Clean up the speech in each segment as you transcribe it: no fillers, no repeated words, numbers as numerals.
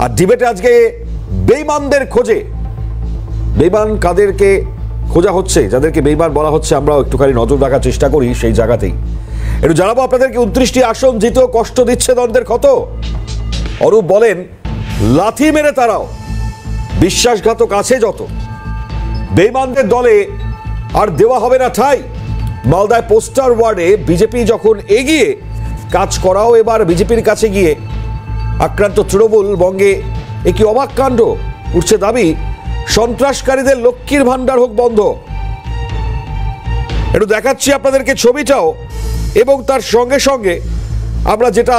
আর ডিবেটে আজকে বেঈমানদের খোঁজে, বেঈমান কাদেরকে খোঁজা হচ্ছে, যাদেরকে বেঈমান বলা হচ্ছে, আমরাও একটুখানি নজর রাখার চেষ্টা করি সেই জায়গাতেই। একটু জানাবো আপনাদেরকে 29টি আসন জিতেও কষ্ট দিচ্ছে দ্বন্দ্বের ক্ষত। অরূপ বলেন লাথি মেরে তারাও, বিশ্বাসঘাতক আছে যত, বেঈমানদের দলে আর দেওয়া হবে না ঠাই। মালদায় পোস্টার ওয়ার্ডে বিজেপি যখন এগিয়ে কাজ করাও এবার বিজেপির কাছে গিয়ে আক্রান্ত তৃণমূল। বঙ্গে একই অবাক কাণ্ড, উঠছে দাবি সন্ত্রাসকারীদের লক্ষ্মীর ভান্ডার হোক বন্ধ। একটু দেখাচ্ছি আপনাদেরকে ছবিটাও, এবং তার সঙ্গে সঙ্গে আমরা যেটা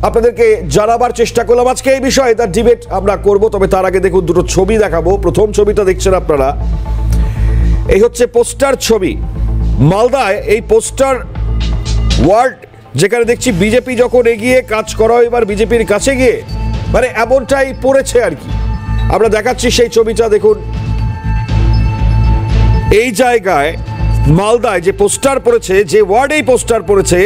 আপনাদেরকে জানাবার চেষ্টা করলাম আজকে এই বিষয়ে, তার ডিবেট আমরা করব। তবে তার আগে দেখুন দুটো ছবি দেখাবো। প্রথম ছবিটা দেখছেন আপনারা, এই হচ্ছে পোস্টার ছবি। মালদায় এই পোস্টার ওয়ার্ড যেখানে দেখছি বিজেপি যখন এগিয়ে কাজ করাও এবার বিজেপির কাছে গিয়ে, মানে এমনটাই পড়েছে আর কি। আমরা দেখাচ্ছি সেই ছবিটা দেখুন। এই জায়গায় মালদায় যে পোস্টার পড়েছে, যে ওয়ার্ডেই পোস্টার পড়েছে,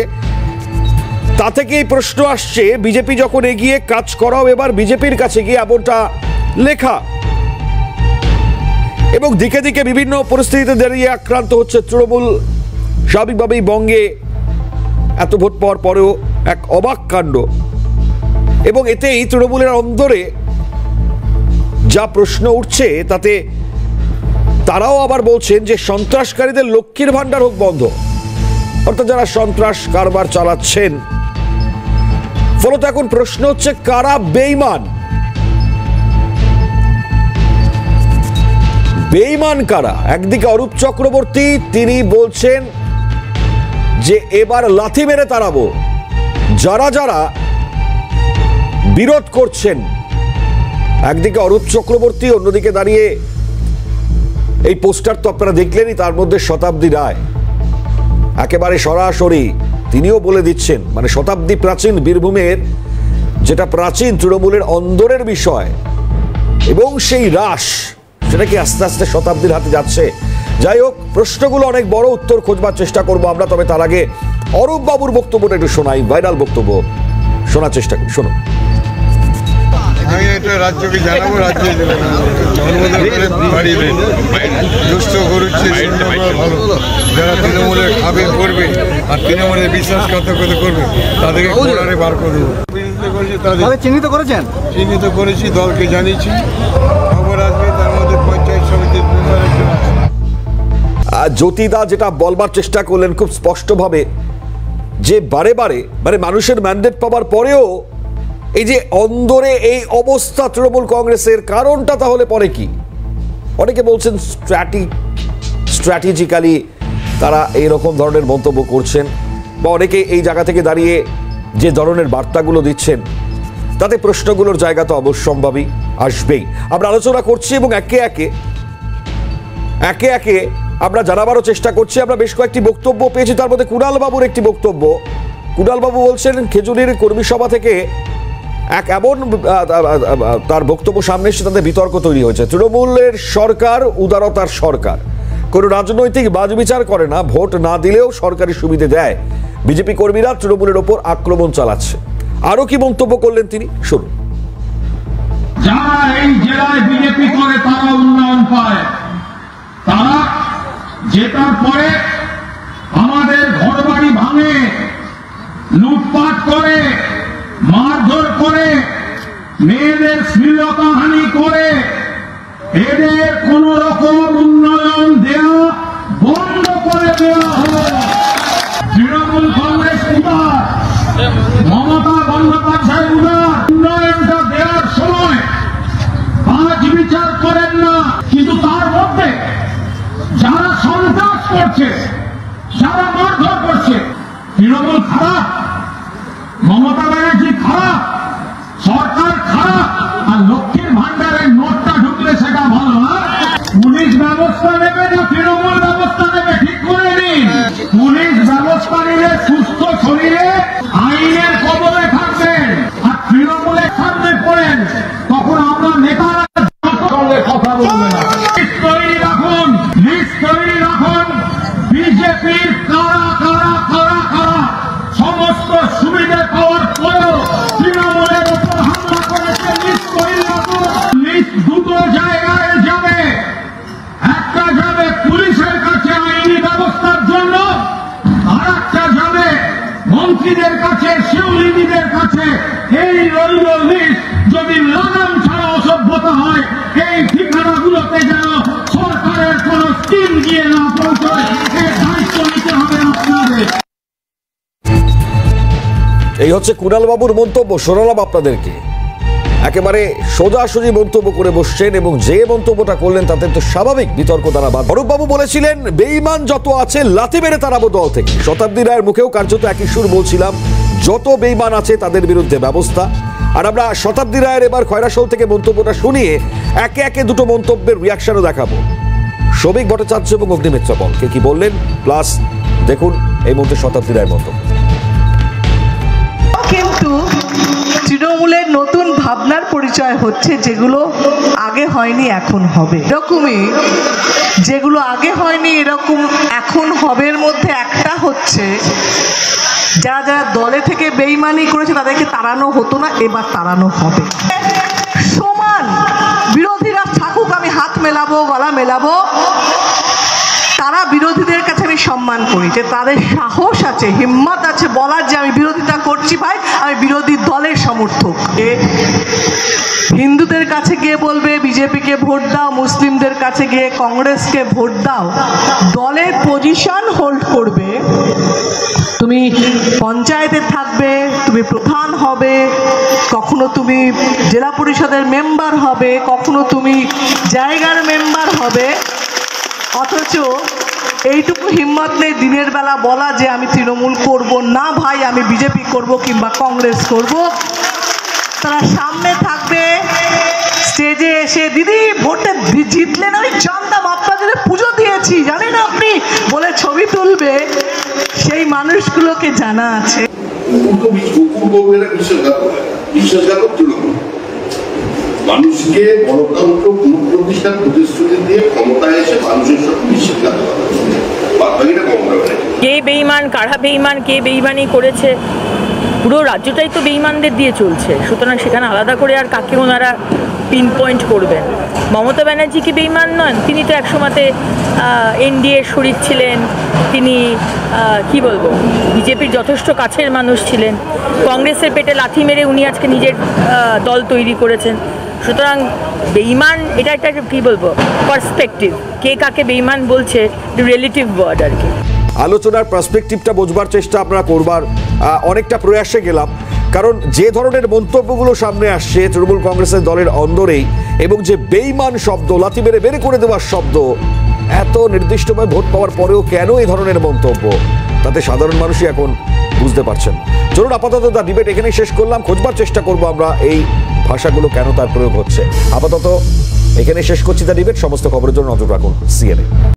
তা থেকেই প্রশ্ন আসছে বিজেপি যখন এগিয়ে কাজ করাও এবার বিজেপির কাছে গিয়ে, এমনটা লেখা। এবং দিকে দিকে বিভিন্ন পরিস্থিতিতে দাঁড়িয়ে আক্রান্ত হচ্ছে তৃণমূল। স্বাভাবিকভাবেই বঙ্গে এত ভোট পাওয়ার পরেও এক অবাক কাণ্ড, এবং এতেই তৃণমূলের অন্দরে যা প্রশ্ন উঠছে তাতে তারাও আবার বলছেন যে সন্ত্রাসকারীদের লক্ষ্মীর ভান্ডার হোক বন্ধ, অর্থাৎ যারা সন্ত্রাস কারবার চালাচ্ছেন। ফলত এখন প্রশ্ন হচ্ছে কারা বেঈমান, বেঈমান কারা? একদিকে অরূপ চক্রবর্তী, তিনি বলছেন যে এবার লাথি মেরে তাড়াবো যারা যারা বিরোধ করছেন। একদিকে অরূপ চক্রবর্তী, অন্যদিকে দাঁড়িয়ে এই পোস্টার তো আপনারা দেখলেনই, তার মধ্যে শতাব্দী রায় একেবারে সরাসরি তিনিও বলে দিচ্ছেন, মানে শতাব্দী প্রাচীন বীরভূমের যেটা প্রাচীন তৃণমূলের অন্দরের বিষয়, এবং সেই রাস সেটা কি আস্তে আস্তে শতাব্দীর হাতে যাচ্ছে। যাই হোক, প্রশ্নগুলো অনেক বড়, উত্তর খোঁজবার চেষ্টা করবো আমরা। তবে তার আগে অরূপ বাবুর বক্তব্যটা একটু শোনাই, ভাইরাল বক্তব্য শোনার চেষ্টা করি, শোনো। আমি এটা রাজ্যকে জানাবো, রাজ্যে অনুমোদন করে বাড়িয়ে দেন। দুষ্ট করছে ভালো, যারা তৃণমূলের খাবে করবে আর তৃণমূলের বিশ্বাসঘাতকতা করবে তাদেরকে কোড়ারে বার করে দেবো। তাদের চিহ্নিত করেছেন? চিহ্নিত করেছি, দলকে জানিয়েছি, খবর আসবে। তার মধ্যে পঞ্চায়েত সমিতির মেম্বার একজন আছে। জ্যোতিদা যেটা বলবার চেষ্টা করলেন খুব স্পষ্টভাবে, যে বারে বারে মানে মানুষের ম্যান্ডেট পাওয়ার পরেও এই যে অন্দরে এই অবস্থা তৃণমূল কংগ্রেসের, কারণটা তাহলে পরে কি? অনেকে বলছেন স্ট্র্যাটেজিক্যালি তারা এইরকম ধরনের মন্তব্য করছেন, বা অনেকে এই জায়গা থেকে দাঁড়িয়ে যে ধরনের বার্তাগুলো দিচ্ছেন তাতে প্রশ্নগুলোর জায়গা তো অবশ্যম্ভাবী আসবেই। আমরা আলোচনা করছি এবং একে একে আমরা জানাবারও চেষ্টা করছি। আমরা বেশ কয়েকটি বক্তব্য পেয়েছি, তার মধ্যে কুণাল বাবুর একটি বক্তব্য। কুণাল বাবু বলছেন খেজুরির কর্মী সভা থেকে এক এমন তার বক্তব্য সামনে এসে তাদের বিতর্ক তৈরি হয়েছে। তৃণমূলের সরকার উদারতার সরকার, কোনো রাজনৈতিক বাছবিচার করে না, ভোট না দিলেও সরকারি সুবিধে দেয়। বিজেপি কর্মীরা তৃণমূলের ওপর আক্রমণ চালাচ্ছে। আরো কি মন্তব্য করলেন তিনি, শুনুন। যারা এই জেলায় বিজেপি করে তারা উন্নয়ন পায়, তারা জেতার পরে আমাদের ঘরবাড়ি ভাঙে, লুটপাট করে, মারধর করে, মেয়েদের শ্লীলতাহানি করে, এদের কোন রকম উন্নয়ন দেওয়া বন্ধ করে দেওয়া হলো। তৃণমূল কংগ্রেস উদার, মমতা বন্দ্যোপাধ্যায় উদার, উন্নয়নটা দেওয়ার সময় বাজ বিচার করেন না। কিন্তু তার মধ্যে যারা সন্ত্রাস করছে, যারা মারধর করছে, তৃণমূল খারাপ, মমতা ব্যানার্জি খারাপ, সরকার খারাপ, আর লক্ষ্মীর ভান্ডারের নোটটা ঢুকলে সেটা ভালো না। পুলিশ ব্যবস্থা নেবে না তৃণমূল ব্যবস্থা নেবে, ঠিক করে নিন। পুলিশ ব্যবস্থা নিলে সুস্থ শরীরে আইনের কবলে থাকবেন, আর তৃণমূলের সামনে পড়েন, তখন আমরা নেতারা সঙ্গে কথা বলবে না। তৈরি রাখুন, লিস্ট তৈরি রাখুন, বিজেপির কারা কারা কারা কারা সমস্ত সুবিধা পাওয়ার পরেও তৃণমূলের উপর হামলা করেছে লিস্ট এই হচ্ছে কুণাল বাবুর মন্তব্য, শোনালাম আপনাদেরকে। একেবারে সোজাসুজি মন্তব্য করে বসছেন এবং যে মন্তব্যটা করলেন তাতে তো স্বাভাবিক বিতর্ক দাঁড়াবার। অরূপবাবু বলেছিলেন বেঈমান যত আছে লাথি মেরে তাড়াবো দল থেকে। শতাব্দী রায়ের মুখেও কার্যত একই সুর বলছিলাম, যত বেঈমান আছে তাদের বিরুদ্ধে ব্যবস্থা। আর আমরা শতাব্দী রায়ের এবার খয়রাশোল থেকে মন্তব্যটা শুনিয়ে একে একে দুটো মন্তব্যের রিয়াকশনও দেখাবো। শ্রমিক ভট্টাচার্য এবং অগ্নিমিত্র পল কে কি বললেন, প্লাস দেখুন এই মুহূর্তে শতাব্দী রায়ের মন্তব্য। কিন্তু তৃণমূলের নতুন ভাবনার পরিচয় হচ্ছে, যেগুলো আগে হয়নি এখন হবে। এরকমই যেগুলো আগে হয়নি এরকম এখন হবে। এর মধ্যে একটা হচ্ছে যারা যারা দলে থেকে বেইমানি করেছে তাদেরকে তাড়ানো হতো না, এবার তাড়ানো হবে। সমান বিরোধীরা থাকুক, আমি হাত মেলাবো, গলা মেলাবো। তারা বিরোধীদের কাছে আমি সম্মান করি, যে তাদের সাহস আছে, হিম্মত আছে বলার যে আমি বিরোধিতা করছি ভাই, আমি বিরোধী দলের সমর্থক। হিন্দুদের কাছে গিয়ে বলবে বিজেপিকে ভোট দাও, মুসলিমদের কাছে গিয়ে কংগ্রেসকে ভোট দাও। দলের পজিশন হোল্ড করবে, তুমি পঞ্চায়েতে থাকবে, তুমি প্রধান হবে, কখনো তুমি জেলা পরিষদের মেম্বার হবে, কখনো তুমি জায়গার মেম্বার হবে। অথচ এইটুকু হিম্মত নেই দিনের বেলা বলা যে আমি তৃণমূল করব না ভাই, আমি বিজেপি করব কিংবা কংগ্রেস করব। তারা সামনে থাকবে, স্টেজে এসে দিদি ভোটে জিতলেন, আমি জানতাম আপনাদের পুজো দিয়েছি, জানেন আপনি, বলে ছবি তুলবে। সেই মানুষগুলোকে জানা আছে। মানুষকে গণতন্ত্র পুনঃপ্রতিষ্ঠার প্রতিশ্রুতি দিয়ে ক্ষমতায় এসে মানুষের সব বিশ্বাস কে বেঈমান, কারা বেঈমান, কে বেঈমানি করেছে, পুরো রাজ্যটাই তো বেঈমানদের দিয়ে চলছে। সুতরাং সেখানে আলাদা করে আর কাকে ওনারা পিন পয়েন্ট করবেন। মমতা ব্যানার্জি কি বেঈমান নন? তিনি তো একসময়তে এনডিএর শরিক ছিলেন, তিনি কি বলবো বিজেপির যথেষ্ট কাছের মানুষ ছিলেন। কংগ্রেসের পেটে লাথি মেরে উনি আজকে নিজের দল তৈরি করেছেন। সুতরাং বেঈমান এটা একটা কী বলবো পার্সপেক্টিভ, কে কাকে বেঈমান বলছে রিলেটিভ ওয়ার্ড আর কি। আলোচনার পার্সপেক্টিভটা বোঝবার চেষ্টা আমরা করবার অনেকটা প্রয়াসে গেলাম, কারণ যে ধরনের মন্তব্যগুলো সামনে আসছে তৃণমূল কংগ্রেসের দলের অন্দরেই, এবং যে বেঈমান শব্দ, লাথি মেরে বের করে দেওয়ার শব্দ, এত নির্দিষ্টভাবে ভোট পাওয়ার পরেও কেন এই ধরনের মন্তব্য, তাতে সাধারণ মানুষই এখন বুঝতে পারছেন। চলুন আপাতত দ্য ডিবেট এখানেই শেষ করলাম, খোঁজবার চেষ্টা করবো আমরা এই ভাষাগুলো কেন তার প্রয়োগ হচ্ছে। আপাতত এখানে শেষ করছি দ্য ডিবেট। সমস্ত খবরের জন্য নজর রাখুন CNN।